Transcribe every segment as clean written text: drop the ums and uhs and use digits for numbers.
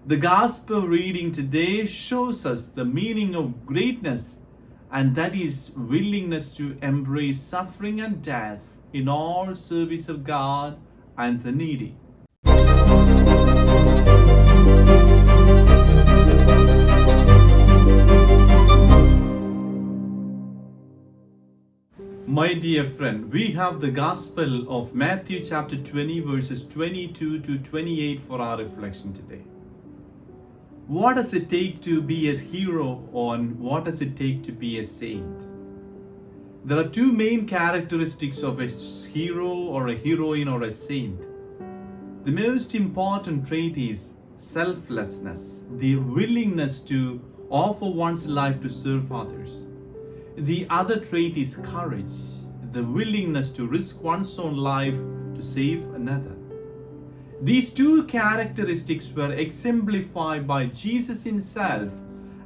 The gospel reading today shows us the meaning of greatness, and that is willingness to embrace suffering and death in all service of God and the needy. My dear friend, we have the Gospel of Matthew chapter 20 verses 22 to 28 for our reflection today. What does it take to be a hero, and what does it take to be a saint? There are two main characteristics of a hero or a heroine or a saint. The most important trait is selflessness, the willingness to offer one's life to serve others. The other trait is courage, the willingness to risk one's own life to save another. These two characteristics were exemplified by Jesus himself,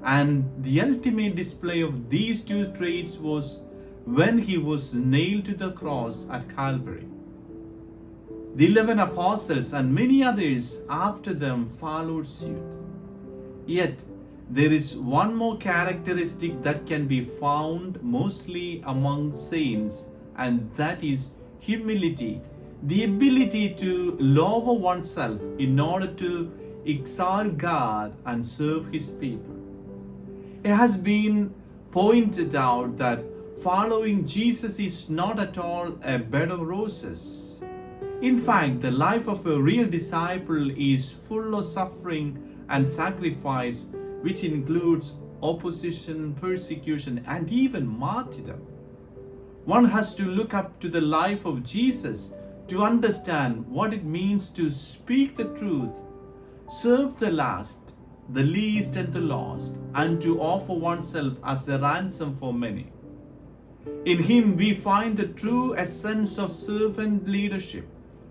and the ultimate display of these two traits was when he was nailed to the cross at Calvary. The 11 apostles and many others after them followed suit. Yet, there is one more characteristic that can be found mostly among saints, and that is humility, the ability to lower oneself in order to exalt God and serve His people. It has been pointed out that following Jesus is not at all a bed of roses. In fact, the life of a real disciple is full of suffering and sacrifice, which includes opposition, persecution, and even martyrdom. One has to look up to the life of Jesus to understand what it means to speak the truth, serve the last, the least, and the lost, and to offer oneself as a ransom for many. In Him, we find the true essence of servant leadership,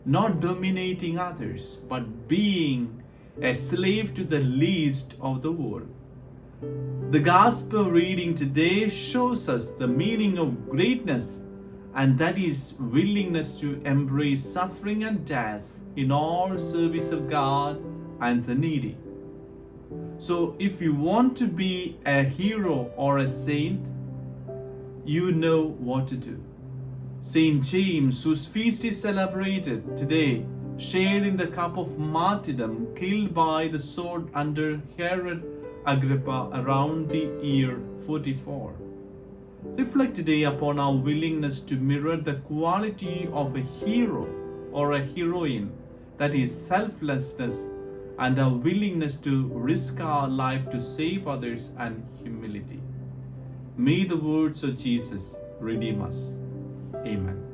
not dominating others, but being a slave to the least of the world. The gospel reading today shows us the meaning of greatness, and that is willingness to embrace suffering and death in all service of God and the needy. So if you want to be a hero or a saint, you know what to do. Saint James, whose feast is celebrated today, shared in the cup of martyrdom, killed by the sword under Herod Agrippa around the year 44. Reflect today upon our willingness to mirror the quality of a hero or a heroine, that is selflessness, and our willingness to risk our life to save others, and humility. May the words of Jesus redeem us. Amen.